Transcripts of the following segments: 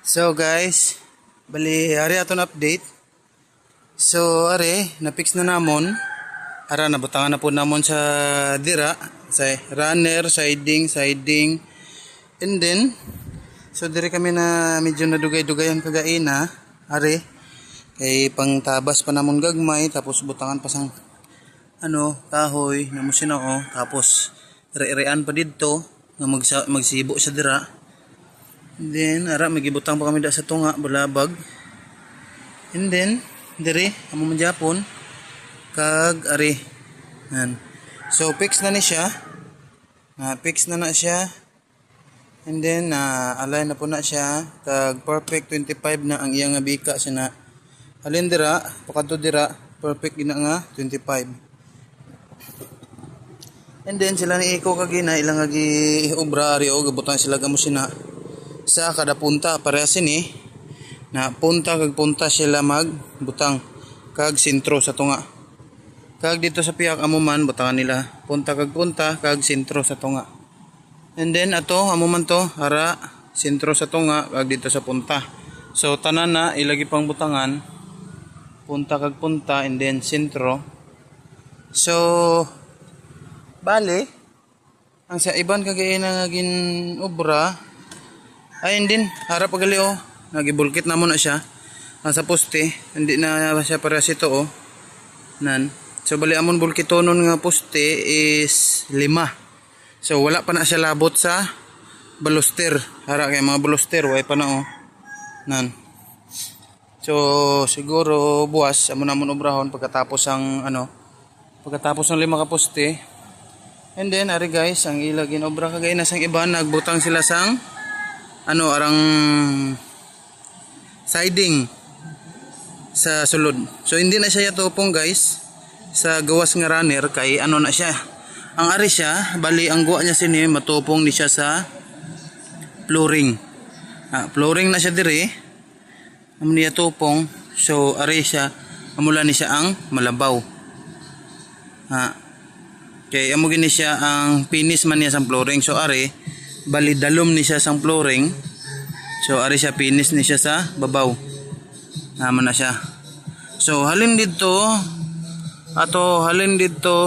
So guys, bali ari aton update. So ari na-fix na namon. Ara nabutangan na po namon sa dira sa runner, siding. And then so dire kami na medyo nadugay-dugayan kagaina. Ari kay pangtabas pa namon gagmay tapos butangan pa sang kahoy na musina tapos re-rean pa didto nga magsibo sa dira. And then ara magibutang pa kami da sa tunga balabag. And then dire amo man Japon kag ari yan. So fix na ni siya. Fix na siya. And then align na po na siya kag perfect 25 na ang iyang bika siya na halin dira pakadto dira perfect gina nga 25. And then sila ni Iko kagina ilang agi obra ari gabutan sila gamo sina sa kada punta parehas ini na punta kag punta sila magbutang kag sentro sa tunga. Kag dito sa piyak amo man butangan nila punta kag sentro sa tunga. And then ato amo man to ara sentro sa tunga kag dito sa punta. So tanan na ilagi pang butangan punta kag punta and then sentro. So bale ang sa iban kagay na gin obra ay din harap pagali nagibulkit na mo na siya sa poste hindi na siya para sito nan. So bali amon bulkitonon nga poste is 5. So wala pa na siya labot sa baluster hara kay mga baluster way pa na nan. So siguro buwas amo namon obrahon pagkatapos ang pagkatapos ng 5 ka poste. And then ari guys ang ilagin obra kagay na sang iban nagbutang sila sang arang siding sa sulod. So hindi na siya yatupong guys sa gawas nga runner kay na siya. Ang ari siya bali ang guwa niya sini matupong ni siya sa flooring. Flooring na siya dire. Amo niya tupong. So ari siya amula ni siya ang malabaw. Kay amo gini siya ang finish man niya sa flooring. So ari bali dalom ni siya sang flooring. So ari siya finish ni siya sa babaw. Naman na siya. So halin dito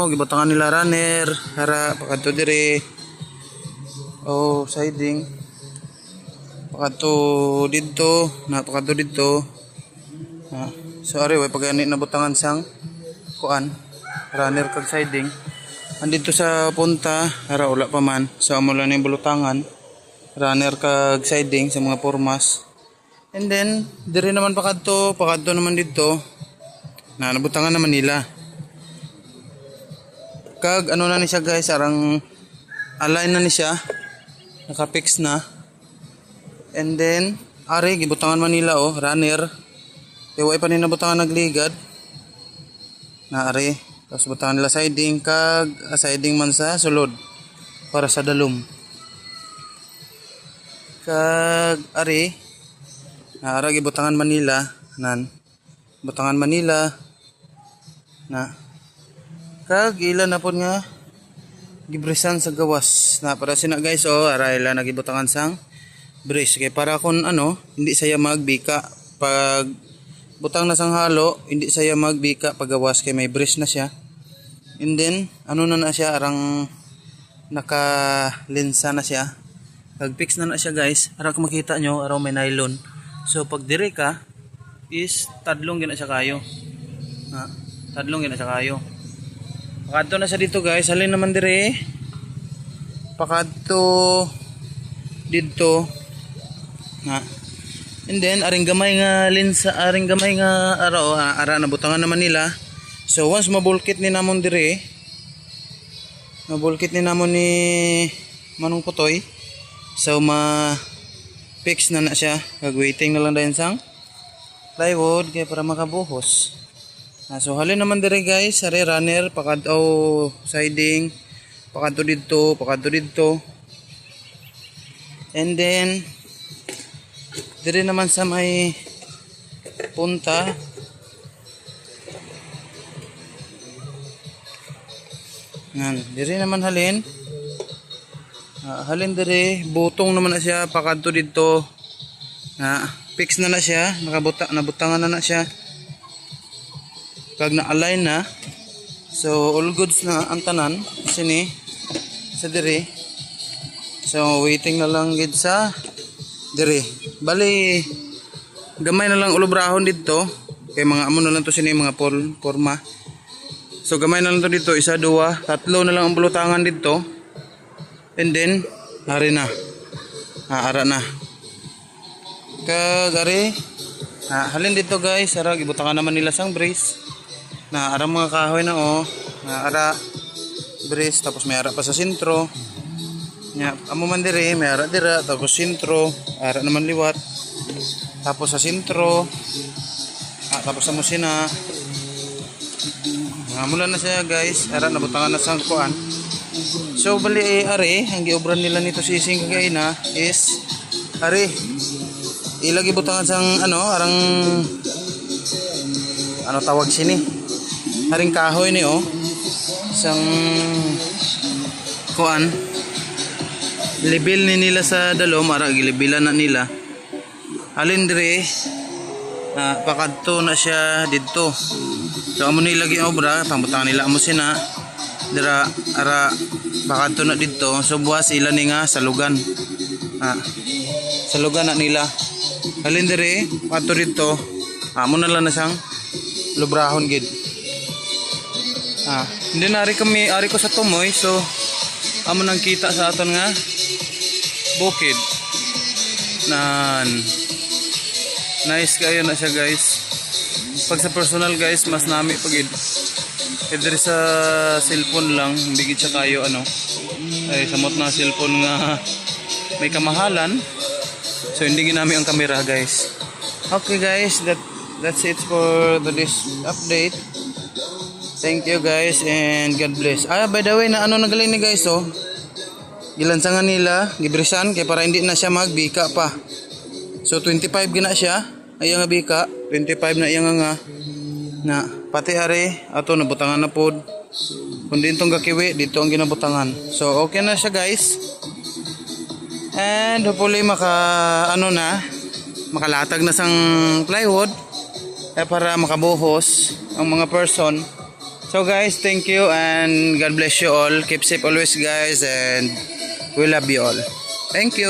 gibutangan nila runner hara pakadto dire siding pakadto dito so ari way pagani na butangan sang kuan runner kag siding andito sa punta hara wala pa man so amo lang yung bulutangan runner kag siding sa mga pormas. And then dire naman pakadto naman dito na nabutangan naman nila kag na ni siya guys arang align na ni siya naka-fix na. And then ari gibutangan man nila runner kay way pa ni nabutangan nagligad na ari. Tapos butangan nila siding kag siding man sa sulod para sa dalom. Kag ari ara gibutangan Manila butangan Manila na kag ila na pod nga gibrisan sa gawas na para sina guys ara ila nagibutangan sang brace kay para kun hindi saya magbika pag butang na sang halo hindi saya magbika pagawas kay may brace na siya. And then na siya arang naka-lensa na siya kag fix na siya guys. Ara kung makita nyo araw may nylon. So pag dire ka is tadlong gina siya kayo pakadto na siya dito guys. Halin naman dire pakadto dito and then aring gamay nga lensa aring gamay nga ara nabutangan naman nila. So once mabulkit ni namon dire mabulkit ni namon ni Manong Putoy so fix na siya kag waiting na lang dayon sang plywood kay para makabuhos. So halin naman dire guys are runner pakadto siding pakadto dito and then dire naman sa may punta dire naman halin dire butong naman na siya pakadto dito Fix na siya, nabutangan na siya. Kag na-align na. So all goods na ang tanan sini sa diri. So waiting na lang gid sa diri. Bali gamay na lang ulobrahon dito. Kay mga amo na lang to sini mga forma. So gamay na lang to dito, isa, duwa, tatlo na lang ang bulutangan dito. And then hari na. Ara na. Kagari halin dito guys, ara gibutangan naman nila sang brace. Na ara mga kahoy na ara brace, tapos may ara pa sa sentro. Nya amo man dire, may ara dira, tapos sentro, ara naman liwat. Tapos sa sentro, tapos sa musina. Mula na siya guys, ara nabutangan na sang kuan. So bali are ang giobran nila nito sising kagaina is are ilagi butangan sang arang tawag sini. Haring kahoy ni sang kuan level ni nila sa dalom, ara gilebelan na nila. Halin dire pakadto na siya didto. So amo nila giobra, pambutangan nila amo sina dira ara pakadto na didto. So buwas ila ni nga salugan. Salugan na nila. Halin dire pato didto, amo na lang na siyang lubrahon gid. Hindi na ari ko sa tumoy, so amo nang kita sa aton nga bukid. Nice kayo na siya guys. Pag sa personal guys, mas nami pagid. Diri sa cellphone lang, hindi gid siya kayo ay samot na cellphone nga may kamahalan. So hindi ginami ang camera guys. Okay guys, that's it for this update. Thank you guys and God bless. By the way, nagaling ni guys gilansangan nila, gibrisan kay para hindi na siya magbika pa. So 25 gina siya, ay nga bika, 25 na iya nga na pati are ato nabutangan na pod. Kundi itong gakiwi dito ang ginabutangan. So okay na siya guys. And hopefully makalatag na sang plywood para makabuhos ang mga person. So guys, thank you and God bless you all. Keep safe always guys and we love you all. Thank you.